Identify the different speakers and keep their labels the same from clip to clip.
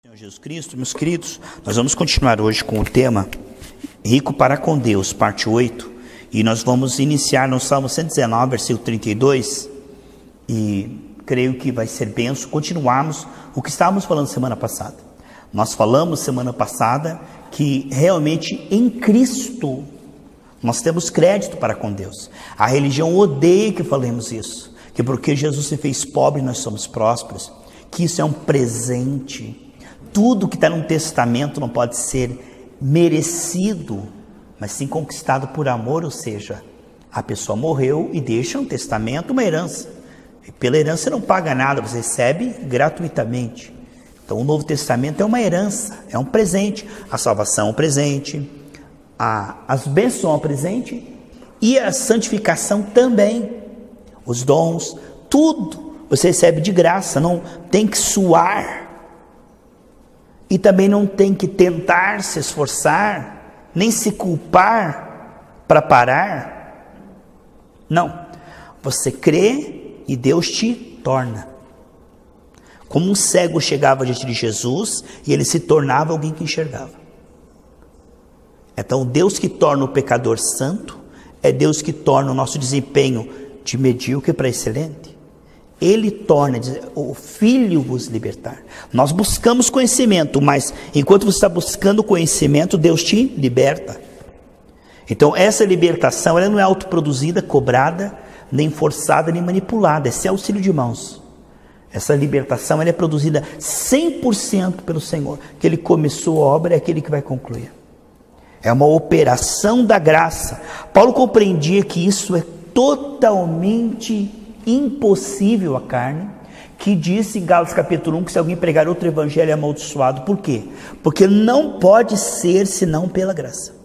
Speaker 1: Senhor Jesus Cristo, meus queridos, nós vamos continuar hoje com o tema Rico para com Deus, parte 8, e nós vamos iniciar no Salmo 119, versículo 32, e creio que vai ser benção continuarmos o que estávamos falando semana passada. Nós falamos semana passada que realmente em Cristo nós temos crédito para com Deus. A religião odeia que falemos isso, que porque Jesus se fez pobre nós somos prósperos, que isso é um presente. Tudo que está no testamento não pode ser merecido, mas sim conquistado por amor, ou seja, a pessoa morreu e deixa no testamento uma herança. E pela herança você não paga nada, você recebe gratuitamente. Então o Novo Testamento é uma herança, é um presente. A salvação é um presente, as bênçãos são um presente e a santificação também. Os dons, tudo você recebe de graça, não tem que suar. E também não tem que tentar se esforçar, nem se culpar para parar. Não, você crê e Deus te torna. Como um cego chegava diante de Jesus e ele se tornava alguém que enxergava. Então Deus que torna o pecador santo, é Deus que torna o nosso desempenho de medíocre para excelente. Ele torna, o Filho vos libertar. Nós buscamos conhecimento, mas enquanto você está buscando conhecimento, Deus te liberta. Então essa libertação, ela não é autoproduzida, cobrada, nem forçada, nem manipulada. Esse é auxílio de mãos. Essa libertação, ela é produzida 100% pelo Senhor. Que Ele começou a obra, é aquele que vai concluir. É uma operação da graça. Paulo compreendia que isso é totalmente impossível à carne, que disse em Gálatas capítulo 1 que se alguém pregar outro evangelho é amaldiçoado. Por quê? Porque não pode ser senão pela graça.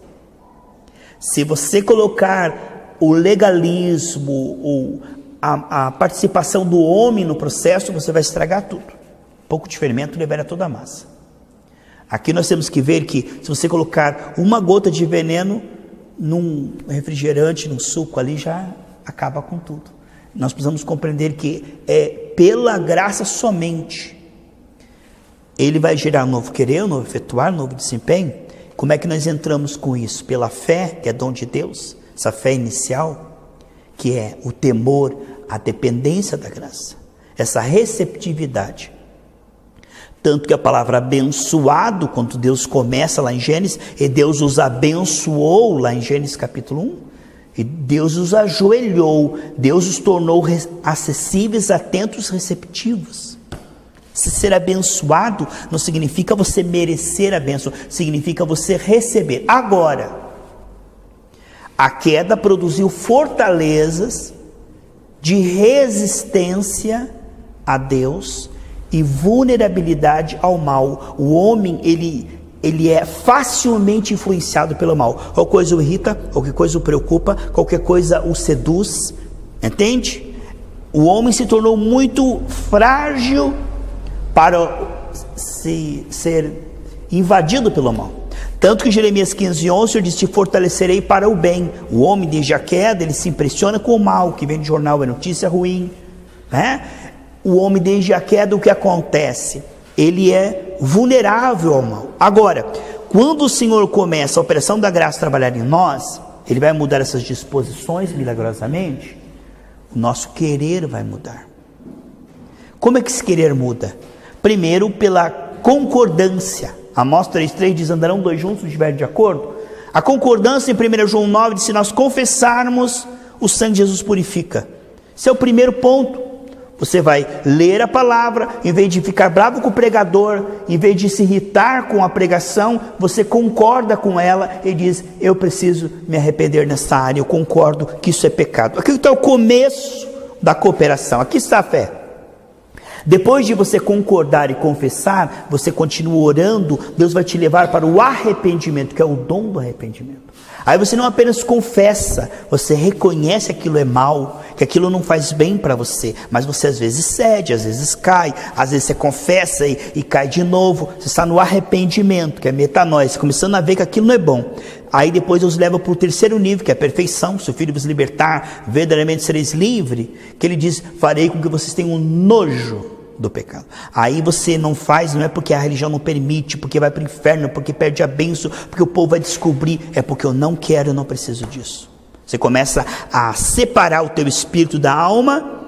Speaker 1: Se você colocar o legalismo, a participação do homem no processo, você vai estragar tudo. Um pouco de fermento libera toda a massa. Aqui nós temos que ver que se você colocar uma gota de veneno num refrigerante, num suco ali, já acaba com tudo. Nós precisamos compreender que é pela graça somente. Ele vai gerar um novo querer, um novo efetuar, um novo desempenho. Como é que nós entramos com isso? Pela fé, que é dom de Deus, essa fé inicial, que é o temor, a dependência da graça, essa receptividade. Tanto que a palavra abençoado, quando Deus começa lá em Gênesis, e Deus os abençoou lá em Gênesis capítulo 1, e Deus os ajoelhou, Deus os tornou acessíveis, atentos, receptivos. Ser abençoado não significa você merecer a bênção, significa você receber. Agora, a queda produziu fortalezas de resistência a Deus e vulnerabilidade ao mal. O homem, ele é facilmente influenciado pelo mal. Qualquer coisa o irrita, qualquer coisa o preocupa, qualquer coisa o seduz. Entende? O homem se tornou muito frágil para ser invadido pelo mal. Tanto que Jeremias 15:11, o Senhor diz: te fortalecerei para o bem. O homem, desde a queda, ele se impressiona com o mal, que vem de jornal, é notícia ruim, né? O homem, desde a queda, o que acontece? Ele é vulnerável ao mal. Agora, quando o Senhor começa a operação da graça a trabalhar em nós, Ele vai mudar essas disposições milagrosamente. O nosso querer vai mudar. Como é que esse querer muda? Primeiro, pela concordância. Amós 3:3 diz: andarão dois juntos, estiverem de acordo. A concordância em 1 João 9 diz: se nós confessarmos, o sangue de Jesus purifica. Esse é o primeiro ponto. Você vai ler a palavra, em vez de ficar bravo com o pregador, em vez de se irritar com a pregação, você concorda com ela e diz: eu preciso me arrepender nessa área, eu concordo que isso é pecado. Aqui está o começo da cooperação, aqui está a fé. Depois de você concordar e confessar, você continua orando, Deus vai te levar para o arrependimento, que é o dom do arrependimento. Aí você não apenas confessa, você reconhece que aquilo é mal, que aquilo não faz bem para você, mas você às vezes cede, às vezes cai, às vezes você confessa e cai de novo. Você está no arrependimento, que é metanoia, começando a ver que aquilo não é bom. Aí depois Deus leva para o terceiro nível, que é a perfeição. Se o Filho vos libertar, verdadeiramente sereis livres, que Ele diz: farei com que vocês tenham nojo do pecado. Aí você não faz, não é porque a religião não permite, porque vai para o inferno, porque perde a bênção, porque o povo vai descobrir, é porque eu não quero, eu não preciso disso. Você começa a separar o teu espírito da alma,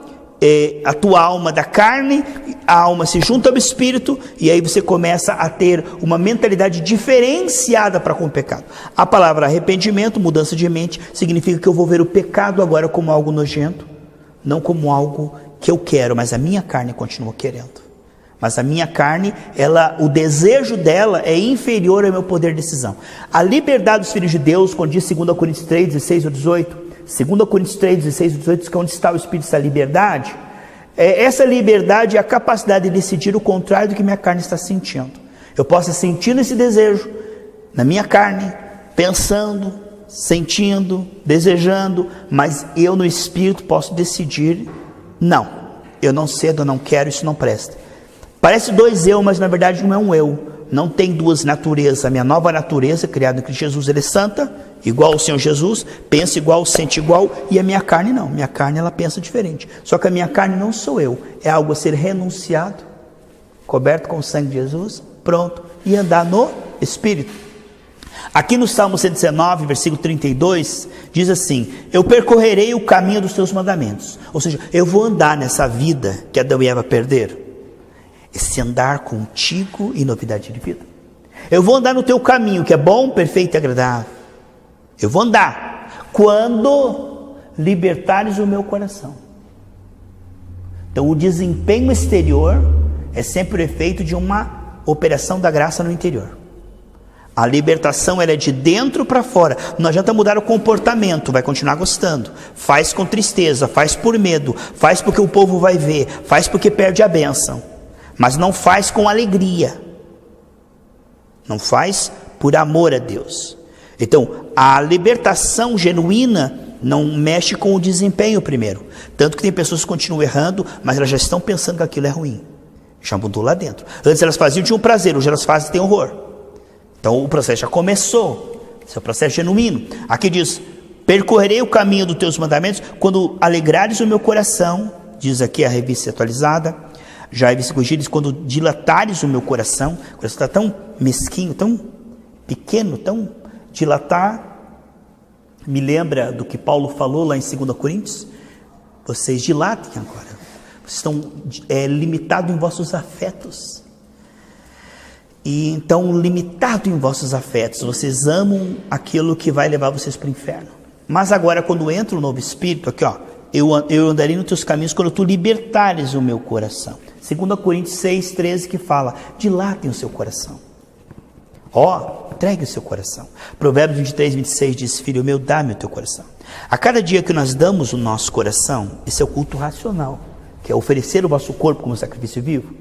Speaker 1: a tua alma da carne, a alma se junta ao espírito, e aí você começa a ter uma mentalidade diferenciada para com o pecado. A palavra arrependimento, mudança de mente, significa que eu vou ver o pecado agora como algo nojento, não como algo que eu quero, mas a minha carne continua querendo. Mas a minha carne, o desejo dela é inferior ao meu poder de decisão. A liberdade dos filhos de Deus, quando diz 2 Coríntios 3, 16 ou 18, 2 Coríntios 3, 16 e 18, diz que onde está o Espírito está a liberdade. Essa liberdade é a capacidade de decidir o contrário do que minha carne está sentindo. Eu posso sentir esse desejo na minha carne, pensando, sentindo, desejando, mas eu no Espírito posso decidir, não, eu não cedo, eu não quero, isso não presta. Parece dois eu, mas na verdade não é um eu. Não tem duas naturezas. A minha nova natureza, criada em Cristo Jesus, ela é santa, igual ao Senhor Jesus, pensa igual, sente igual, e a minha carne não. Minha carne, ela pensa diferente. Só que a minha carne não sou eu, é algo a ser renunciado, coberto com o sangue de Jesus, pronto, e andar no Espírito. Aqui no Salmo 119, versículo 32, diz assim: eu percorrerei o caminho dos teus mandamentos. Ou seja, eu vou andar nessa vida que Adão e Eva perderam. Esse andar contigo e novidade de vida. Eu vou andar no teu caminho, que é bom, perfeito e agradável. Eu vou andar quando libertares o meu coração. Então o desempenho exterior é sempre o efeito de uma operação da graça no interior. A libertação, ela é de dentro para fora. Não adianta mudar o comportamento, vai continuar gostando. Faz com tristeza, faz por medo, faz porque o povo vai ver, faz porque perde a bênção. Mas não faz com alegria, não faz por amor a Deus. Então, a libertação genuína não mexe com o desempenho primeiro. Tanto que tem pessoas que continuam errando, mas elas já estão pensando que aquilo é ruim. Já mudou lá dentro. Antes elas faziam, tinham prazer, hoje elas fazem e têm horror. Então o processo já começou. Esse é o processo genuíno. Aqui diz: percorrerei o caminho dos teus mandamentos quando alegrares o meu coração. Diz aqui a revista atualizada. Já é corrigido, diz: quando dilatares o meu coração. O coração está tão mesquinho, tão pequeno, tão dilatar. Me lembra do que Paulo falou lá em 2 Coríntios. Vocês dilatem agora. Vocês estão limitados em vossos afetos. E então, limitado em vossos afetos, vocês amam aquilo que vai levar vocês para o inferno. Mas agora, quando entra o novo Espírito, aqui ó, eu andarei nos teus caminhos quando tu libertares o meu coração. 2 Coríntios 6, 13, que fala: dilatem o seu coração. Entregue o seu coração. Provérbios 23, 26 diz: filho meu, dá-me o teu coração. A cada dia que nós damos o nosso coração, esse é o culto racional, que é oferecer o vosso corpo como sacrifício vivo.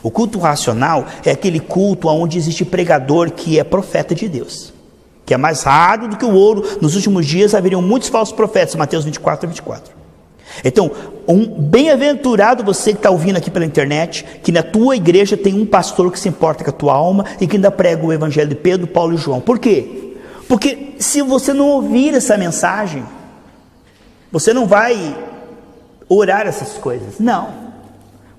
Speaker 1: O culto racional é aquele culto onde existe pregador que é profeta de Deus, que é mais raro do que o ouro. Nos últimos dias haveriam muitos falsos profetas, Mateus 24 a 24. Então, bem-aventurado você que está ouvindo aqui pela internet, que na tua igreja tem um pastor que se importa com a tua alma e que ainda prega o evangelho de Pedro, Paulo e João. Por quê? Porque se você não ouvir essa mensagem, você não vai orar essas coisas. Não.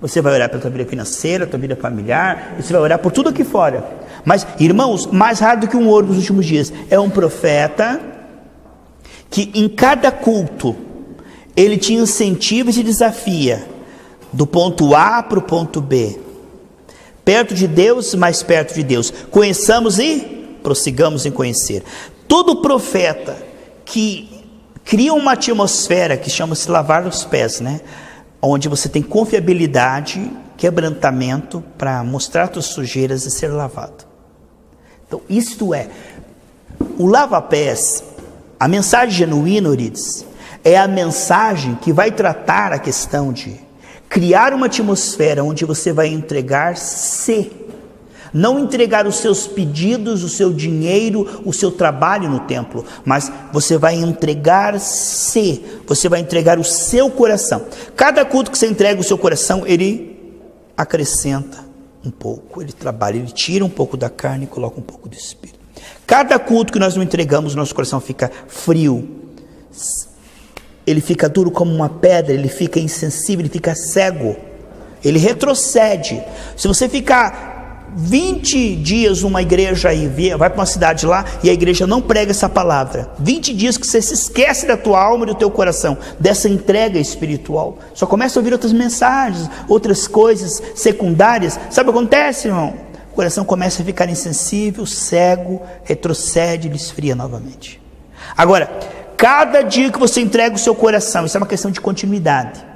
Speaker 1: Você vai orar pela tua vida financeira, tua vida familiar, você vai orar por tudo aqui fora. Mas, irmãos, mais raro do que um ouro dos últimos dias, é um profeta que em cada culto ele te incentiva e te desafia do ponto A para o ponto B. Perto de Deus, mais perto de Deus. Conheçamos e prossigamos em conhecer. Todo profeta que cria uma atmosfera que chama-se lavar os pés, né? Onde você tem confiabilidade, quebrantamento para mostrar suas sujeiras e ser lavado. Então, isto é, o lava-pés, a mensagem genuína, Euridice, é a mensagem que vai tratar a questão de criar uma atmosfera onde você vai entregar-se, não entregar os seus pedidos, o seu dinheiro, o seu trabalho no templo, mas você vai entregar-se, você vai entregar o seu coração. Cada culto que você entrega o seu coração, ele acrescenta um pouco, ele trabalha, ele tira um pouco da carne e coloca um pouco do espírito. Cada culto que nós não entregamos, nosso coração fica frio, ele fica duro como uma pedra, ele fica insensível, ele fica cego. Ele retrocede. Se você ficar 20 dias numa igreja aí, vai para uma cidade lá e a igreja não prega essa palavra, 20 dias que você se esquece da tua alma e do teu coração, dessa entrega espiritual, só começa a ouvir outras mensagens, outras coisas secundárias. Sabe o que acontece, irmão? O coração começa a ficar insensível, cego, retrocede, ele esfria novamente. Agora, cada dia que você entrega o seu coração, isso é uma questão de continuidade.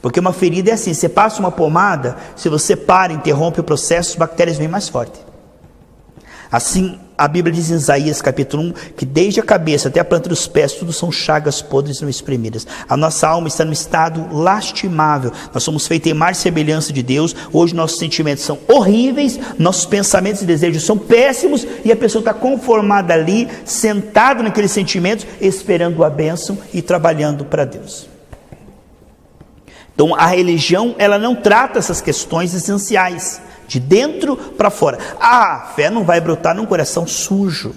Speaker 1: Porque uma ferida é assim, você passa uma pomada, se você para, interrompe o processo, as bactérias vêm mais forte. Assim, a Bíblia diz em Isaías capítulo 1, que desde a cabeça até a planta dos pés, tudo são chagas podres não espremidas. A nossa alma está no estado lastimável, nós somos feitos em imagem e semelhança de Deus, hoje nossos sentimentos são horríveis, nossos pensamentos e desejos são péssimos, e a pessoa está conformada ali, sentada naqueles sentimentos, esperando a bênção e trabalhando para Deus. Então a religião, ela não trata essas questões essenciais, de dentro para fora. A fé não vai brotar num coração sujo.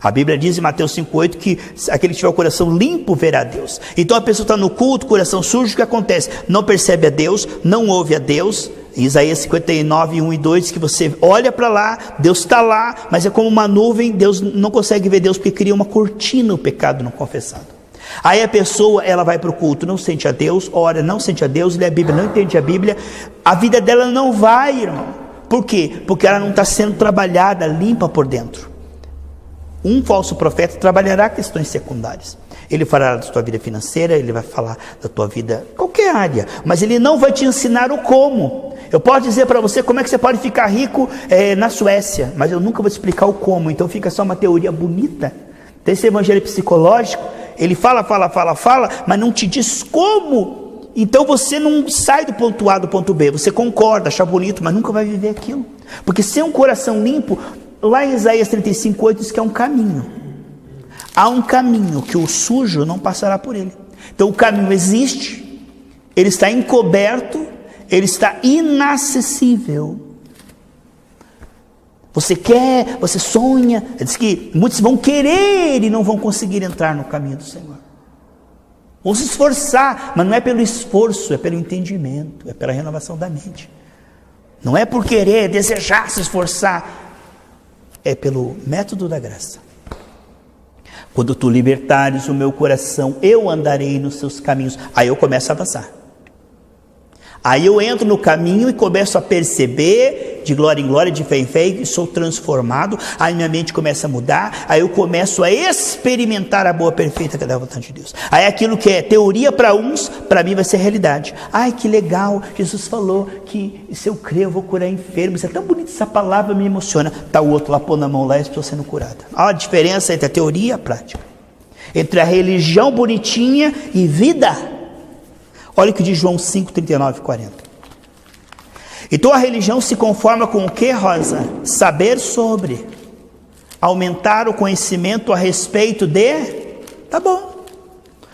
Speaker 1: A Bíblia diz em Mateus 5,8 que aquele que tiver o coração limpo verá a Deus. Então a pessoa está no culto, coração sujo, o que acontece? Não percebe a Deus, não ouve a Deus. Em Isaías 59, 1 e 2, que você olha para lá, Deus está lá, mas é como uma nuvem, Deus não consegue ver Deus porque cria uma cortina o pecado não confessado. Aí a pessoa, ela vai para o culto, não sente a Deus, ora, não sente a Deus, lê a Bíblia, não entende a Bíblia, a vida dela não vai, irmão. Por quê? Porque ela não está sendo trabalhada, limpa por dentro. Um falso profeta trabalhará questões secundárias. Ele falará da tua vida financeira, ele vai falar da tua vida, qualquer área, mas ele não vai te ensinar o como. Eu posso dizer para você como é que você pode ficar rico na Suécia, mas eu nunca vou te explicar o como, então fica só uma teoria bonita. Tem esse evangelho psicológico, ele fala, mas não te diz como. Então você não sai do ponto A do ponto B, você concorda, acha bonito, mas nunca vai viver aquilo. Porque sem um coração limpo, lá em Isaías 35,8 diz que é um caminho. Há um caminho que o sujo não passará por ele. Então o caminho existe, ele está encoberto, ele está inacessível. Você quer, você sonha, diz que muitos vão querer e não vão conseguir entrar no caminho do Senhor. Vão se esforçar, mas não é pelo esforço, é pelo entendimento, é pela renovação da mente. Não é por querer, desejar, se esforçar, é pelo método da graça. Quando tu libertares o meu coração, eu andarei nos seus caminhos. Aí eu começo a avançar. Aí eu entro no caminho e começo a perceber, de glória em glória, de fé em fé, e sou transformado. Aí minha mente começa a mudar. Aí eu começo a experimentar a boa, perfeita, que é da vontade de Deus. Aí aquilo que é teoria para uns, para mim vai ser realidade. Ai, que legal, Jesus falou que se eu crer eu vou curar enfermos. É tão bonita essa palavra, me emociona. Está o outro lá pondo a mão lá e as pessoas sendo curadas. Olha a diferença entre a teoria e a prática. Entre a religião bonitinha e vida. Olha o que diz João 5, 39 e 40. Então a religião se conforma com o que, Rosa? Saber sobre. Aumentar o conhecimento a respeito de... Tá bom.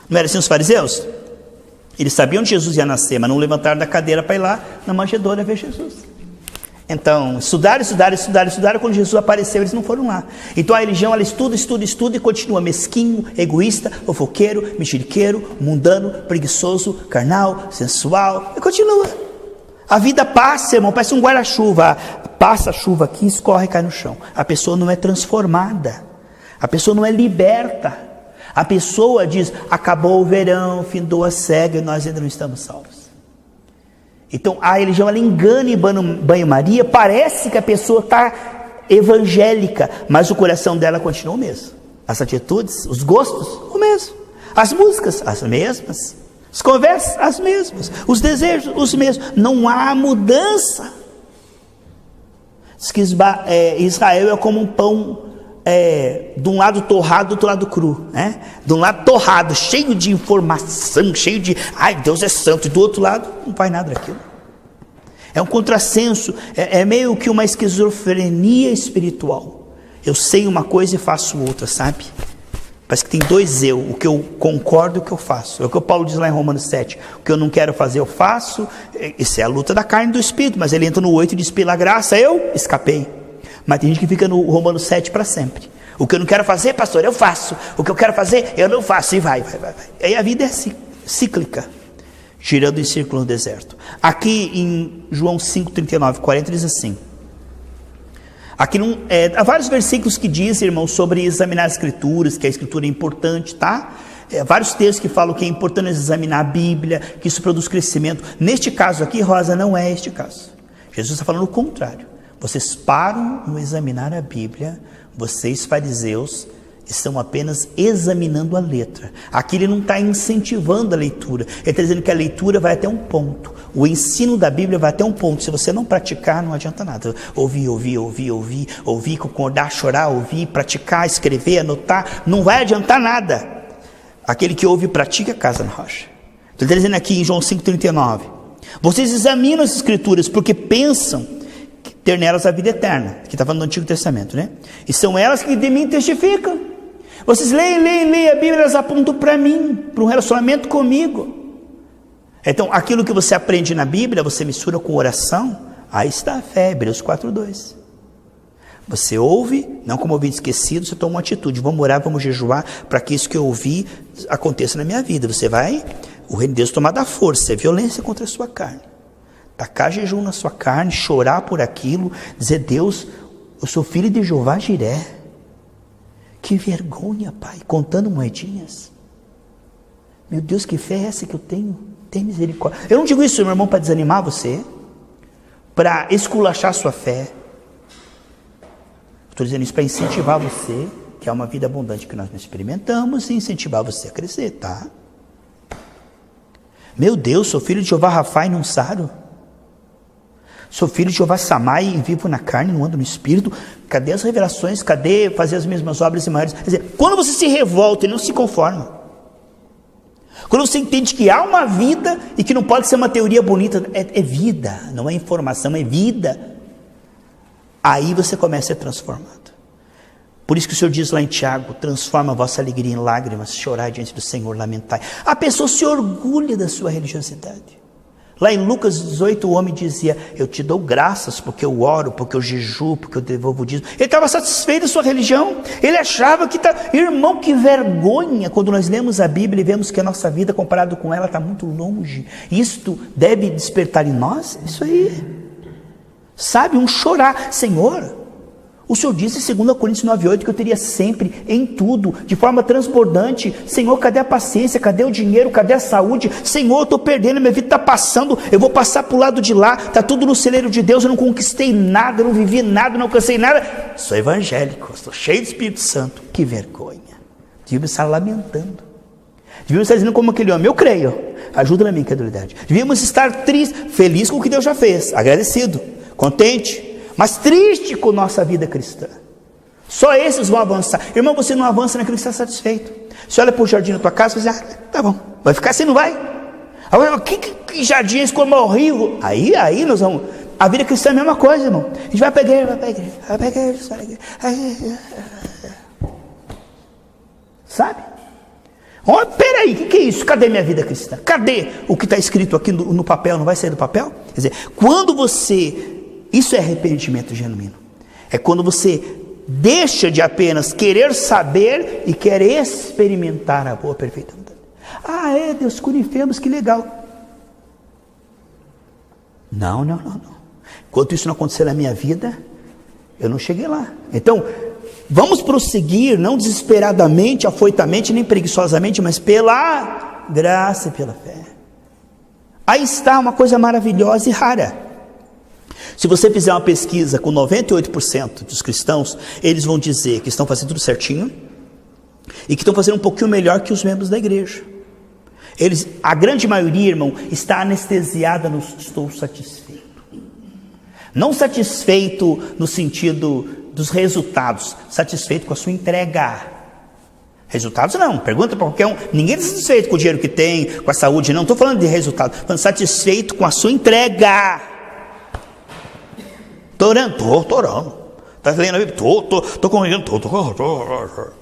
Speaker 1: Não era assim os fariseus? Eles sabiam que Jesus ia nascer, mas não levantaram da cadeira para ir lá na manjedoura ver Jesus. Então, estudaram, quando Jesus apareceu, eles não foram lá. Então a religião, ela estuda e continua mesquinho, egoísta, fofoqueiro, mexeriqueiro, mundano, preguiçoso, carnal, sensual, e continua. A vida passa, irmão, parece um guarda-chuva, passa a chuva aqui, escorre e cai no chão. A pessoa não é transformada, a pessoa não é liberta. A pessoa diz, acabou o verão, findou a cega e nós ainda não estamos salvos. Então a religião, ela engana em banho-maria, parece que a pessoa está evangélica, mas o coração dela continua o mesmo. As atitudes, os gostos, o mesmo. As músicas, as mesmas. As conversas, as mesmas. Os desejos, os mesmos. Não há mudança. Diz que Israel é como um pão, de um lado torrado, do outro lado cru, né? De um lado torrado, cheio de informação, cheio de, ai, Deus é santo, e do outro lado não faz nada daquilo. É um contrassenso, é meio que uma esquizofrenia espiritual. Eu sei uma coisa e faço outra, sabe? Parece que tem dois eu, o que eu concordo e o que eu faço. É o que o Paulo diz lá em Romanos 7, o que eu não quero fazer eu faço. Isso é a luta da carne e do espírito, mas ele entra no 8 e diz, pela graça eu escapei. Mas tem gente que fica no Romanos 7 para sempre. O que eu não quero fazer, pastor, eu faço. O que eu quero fazer, eu não faço. E vai. Aí a vida é cíclica. girando em círculo no deserto. Aqui em João 5, 39, 40 diz assim. Aqui há vários versículos que dizem, irmãos, sobre examinar as escrituras, que a escritura é importante, tá? Vários textos que falam que é importante examinar a Bíblia, que isso produz crescimento. Neste caso aqui, Rosa, não é este caso. Jesus está falando o contrário. Vocês param no examinar a Bíblia, vocês fariseus estão apenas examinando a letra. Aqui ele não está incentivando a leitura, ele está dizendo que a leitura vai até um ponto, o ensino da Bíblia vai até um ponto, se você não praticar não adianta nada, ouvir, concordar, chorar, ouvir, praticar, escrever, anotar, não vai adiantar nada. Aquele que ouve e pratica casa na rocha. Então ele está dizendo aqui em João 5,39, vocês examinam as escrituras porque pensam ter nelas a vida eterna, que está falando do Antigo Testamento, né? E são elas que de mim testificam. Vocês leem a Bíblia, elas apontam para mim, para um relacionamento comigo. Então, aquilo que você aprende na Bíblia, você mistura com oração, aí está a fé, Hebreus 4:2. Você ouve, não como ouvido esquecido, você toma uma atitude, vamos orar, vamos jejuar, para que isso que eu ouvi aconteça na minha vida. Você vai, o reino de Deus tomar da força, é violência contra a sua carne. Tacar jejum na sua carne, chorar por aquilo, dizer, Deus, eu sou filho de Jeová Jiré. Que vergonha, Pai, contando moedinhas. Meu Deus, que fé é essa que eu tenho? Tem misericórdia. Eu não digo isso, meu irmão, para desanimar você, para esculachar sua fé. Estou dizendo isso para incentivar você, que é uma vida abundante que nós não experimentamos, e incentivar você a crescer, tá? Meu Deus, sou filho de Jeová Rafa e não saro. Sou filho de Jeová Samai e vivo na carne, não ando no espírito. Cadê as revelações? Cadê fazer as mesmas obras e maiores? Quer dizer, quando você se revolta e não se conforma, quando você entende que há uma vida e que não pode ser uma teoria bonita, é vida, não é informação, é vida, aí você começa a ser transformado. Por isso que o Senhor diz lá em Tiago, transforma a vossa alegria em lágrimas, chorai diante do Senhor, lamentai. A pessoa se orgulha da sua religiosidade. Lá em Lucas 18, o homem dizia, eu te dou graças porque eu oro, porque eu jejuo, porque eu devolvo o dízimo. Ele estava satisfeito da sua religião, ele achava que irmão, que vergonha, quando nós lemos a Bíblia e vemos que a nossa vida comparado com ela está muito longe. Isto deve despertar em nós, isso aí, sabe, um chorar. Senhor, o Senhor disse em 2 Coríntios 9,8 que eu teria sempre, em tudo, de forma transbordante. Senhor, cadê a paciência? Cadê o dinheiro? Cadê a saúde? Senhor, eu estou perdendo, minha vida está passando, eu vou passar para o lado de lá, está tudo no celeiro de Deus, eu não conquistei nada, eu não vivi nada, não alcancei nada. Sou evangélico, estou cheio do Espírito Santo. Que vergonha. Devíamos estar lamentando. Devíamos estar dizendo como aquele homem, eu creio, ajuda na minha incredulidade. Devíamos estar tristes, feliz com o que Deus já fez, agradecido, contente, mas triste com nossa vida cristã. Só esses vão avançar. Irmão, você não avança naquilo que está satisfeito. Você olha para o jardim da tua casa e fala assim, tá bom, vai ficar assim, não vai? Agora, que jardim é esse como horrível? Aí nós vamos... A vida cristã é a mesma coisa, irmão. A gente vai para a igreja, vai para a igreja. Sabe? Oh, peraí, o que é isso? Cadê minha vida cristã? Cadê o que está escrito aqui no papel? Não vai sair do papel? Quer dizer, quando você... Isso é arrependimento genuíno. É quando você deixa de apenas querer saber e quer experimentar a boa, perfeita vontade. Ah, é, Deus, cura enfermos, que legal. Não. Enquanto isso não acontecer na minha vida, eu não cheguei lá. Então, vamos prosseguir, não desesperadamente, afoitamente, nem preguiçosamente, mas pela graça e pela fé. Aí está uma coisa maravilhosa e rara. Se você fizer uma pesquisa com 98% dos cristãos, eles vão dizer que estão fazendo tudo certinho e que estão fazendo um pouquinho melhor que os membros da igreja. A grande maioria, irmão, está anestesiada no estou satisfeito. Não satisfeito no sentido dos resultados, satisfeito com a sua entrega. Resultados não, pergunta para qualquer um. Ninguém está satisfeito com o dinheiro que tem, com a saúde, não estou falando de resultado, estou falando satisfeito com a sua entrega. Estou orando. Está lendo a Bíblia? Estou congregando, estou.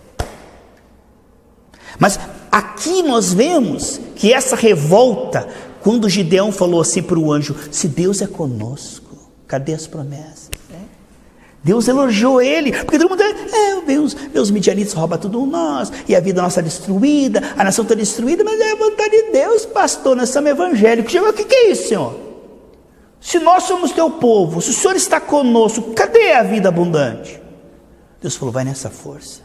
Speaker 1: Mas aqui nós vemos que essa revolta, quando Gideão falou assim para o anjo, se Deus é conosco, cadê as promessas? Deus elogiou ele, porque todo mundo os midianitas roubam tudo nós, e a vida nossa é destruída, a nação está destruída, mas é a vontade de Deus, pastor, nós somos evangélicos. O que é isso, Senhor? Se nós somos teu povo, se o Senhor está conosco, cadê a vida abundante? Deus falou, vai nessa força.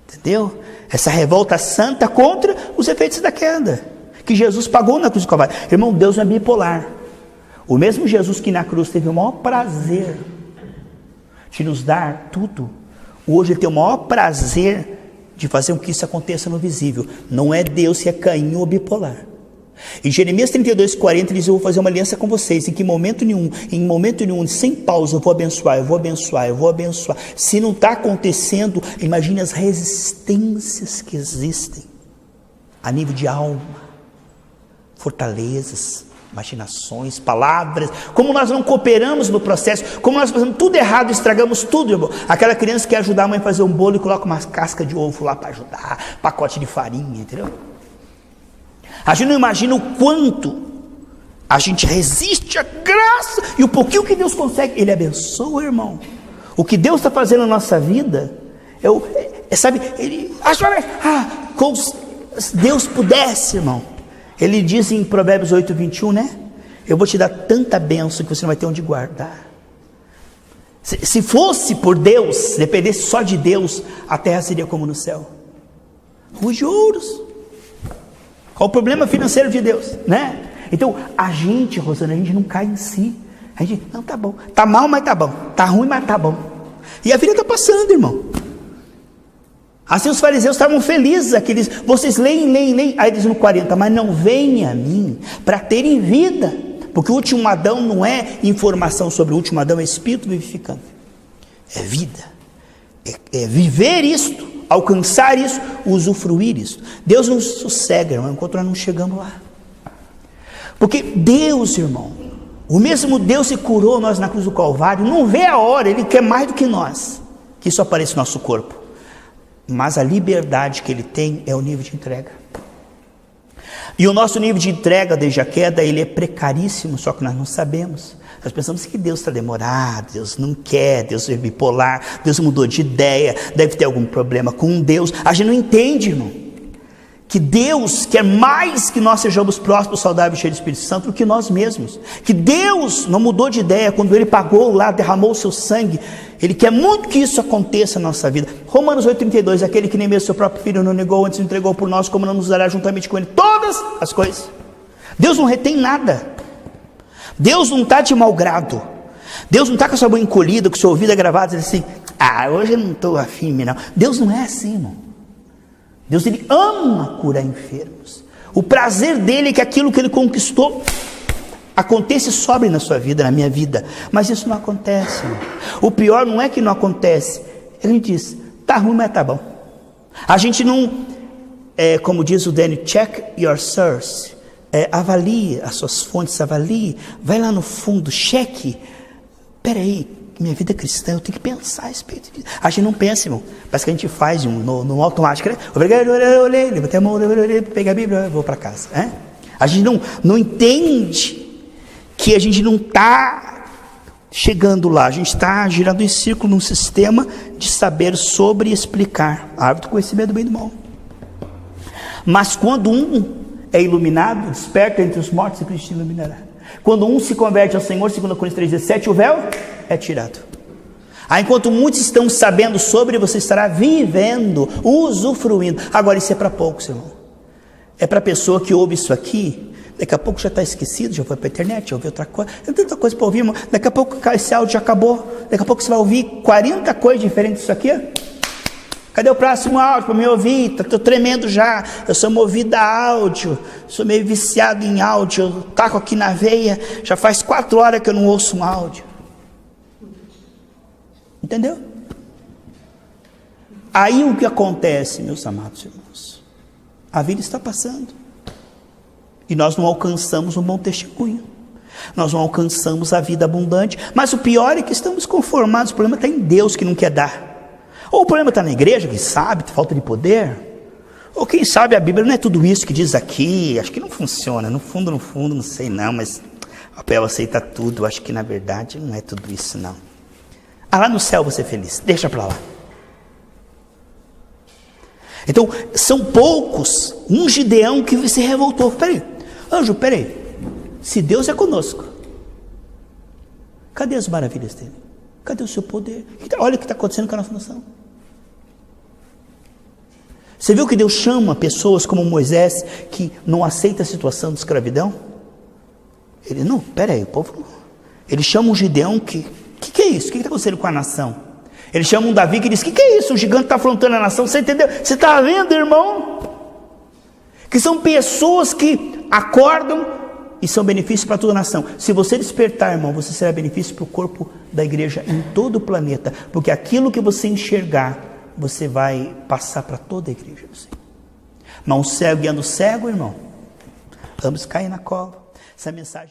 Speaker 1: Entendeu? Essa revolta santa contra os efeitos da queda, que Jesus pagou na cruz do Calvário. Irmão, Deus não é bipolar. O mesmo Jesus que na cruz teve o maior prazer de nos dar tudo, hoje ele tem o maior prazer de fazer com que isso aconteça no visível. Não é Deus que é Caim ou bipolar. Em Jeremias 32:40 ele diz, eu vou fazer uma aliança com vocês, em momento nenhum, sem pausa, eu vou abençoar. Se não está acontecendo, imagine as resistências que existem, a nível de alma, fortalezas, imaginações, palavras, como nós não cooperamos no processo, como nós fazemos tudo errado, estragamos tudo, irmão. Aquela criança que quer ajudar a mãe a fazer um bolo e coloca uma casca de ovo lá para ajudar, pacote de farinha, entendeu? A gente não imagina o quanto a gente resiste à graça, e o pouquinho que Deus consegue, Ele abençoa, irmão. O que Deus está fazendo na nossa vida, sabe, se Deus pudesse, irmão, Ele diz em Provérbios 8:21, né? Eu vou te dar tanta bênção que você não vai ter onde guardar. Se fosse por Deus, dependesse só de Deus, a terra seria como no céu, ruas de ouros. Qual o problema financeiro de Deus, né? Então, a gente, Rosana, a gente não cai em si. A gente, não, tá bom. Tá mal, mas tá bom. Tá ruim, mas tá bom. E a vida está passando, irmão. Assim os fariseus estavam felizes. Vocês leem. Aí diz no 40, mas não venha a mim para terem vida. Porque o último Adão não é informação sobre o último Adão, é espírito vivificante. É vida. É viver isto. Alcançar isso, usufruir isso. Deus não sossega, irmão, enquanto nós não chegamos lá. Porque Deus, irmão, o mesmo Deus que curou nós na cruz do Calvário, não vê a hora, Ele quer mais do que nós, que isso apareça no nosso corpo. Mas a liberdade que Ele tem é o nível de entrega. E o nosso nível de entrega desde a queda, ele é precaríssimo, só que nós não sabemos. Nós pensamos que Deus está demorado, Deus não quer, Deus é bipolar, Deus mudou de ideia, deve ter algum problema com Deus. A gente não entende, irmão, que Deus quer mais que nós sejamos próximos, saudáveis, cheios do Espírito Santo do que nós mesmos. Que Deus não mudou de ideia quando Ele pagou lá, derramou o seu sangue. Ele quer muito que isso aconteça na nossa vida. Romanos 8:32, aquele que nem mesmo seu próprio filho não negou, antes entregou por nós, como não nos dará juntamente com Ele todas as coisas. Deus não retém nada. Deus não está de mau grado. Deus não está com a sua mão encolhida, com o seu ouvido agravado, dizendo assim, hoje eu não estou afim, não. Deus não é assim, irmão. Deus, Ele ama curar enfermos. O prazer dEle é que aquilo que Ele conquistou aconteça e sobre na sua vida, na minha vida. Mas isso não acontece, irmão. O pior não é que não acontece. Ele diz, tá ruim, mas tá bom. A gente não, como diz o Danny, check your source. Avalie as suas fontes, avalie, vai lá no fundo, cheque. Peraí, minha vida cristã, eu tenho que pensar a respeito disso. A gente não pensa, irmão, parece que a gente faz no automático, né? Obrigado, olhei, levantei a mão, peguei a Bíblia, vou para casa. A gente não entende que a gente não está chegando lá, a gente está girando em círculo num sistema de saber sobre explicar, a árvore do conhecimento do bem e do mal. Mas quando um é iluminado, desperta entre os mortos e Cristo iluminará. Quando um se converte ao Senhor, 2 Coríntios 3,17, o véu é tirado. Enquanto muitos estão sabendo sobre, você estará vivendo, usufruindo. Agora isso é para poucos, irmão. É para a pessoa que ouve isso aqui, daqui a pouco já está esquecido, já foi para a internet, já ouviu outra coisa, tem tanta coisa para ouvir, irmão. Daqui a pouco esse áudio já acabou, daqui a pouco você vai ouvir 40 coisas diferentes disso aqui, cadê o próximo áudio para me ouvir? Estou tremendo já, eu sou movido a áudio, sou meio viciado em áudio, eu taco aqui na veia, já faz 4 horas que eu não ouço um áudio. Entendeu? Aí o que acontece, meus amados irmãos? A vida está passando, e nós não alcançamos um bom testemunho, nós não alcançamos a vida abundante, mas o pior é que estamos conformados, o problema está em Deus que não quer dar. Ou o problema está na igreja, que sabe, falta de poder. Ou quem sabe a Bíblia não é tudo isso que diz aqui. Acho que não funciona, no fundo, não sei não, mas o papel aceita tudo. Acho que na verdade não é tudo isso não. Ah, lá no céu vou ser feliz. Deixa para lá. Então, são poucos. Um Gideão que se revoltou. Peraí, anjo, peraí. Se Deus é conosco, cadê as maravilhas dele? Cadê o seu poder? Olha o que está acontecendo com a nossa nação. Você viu que Deus chama pessoas como Moisés, que não aceita a situação de escravidão? Ele, não, peraí, o povo... Ele chama um Gideão que é isso? O que está acontecendo com a nação? Ele chama um Davi que diz, que é isso? O gigante está afrontando a nação. Você entendeu? Você está vendo, irmão? Que são pessoas que acordam e são benefícios para toda a nação. Se você despertar, irmão, você será benefício para o corpo da igreja em todo o planeta. Porque aquilo que você enxergar, você vai passar para toda a igreja. Mas um cego guiando cego, irmão, ambos caem na cova. Essa mensagem...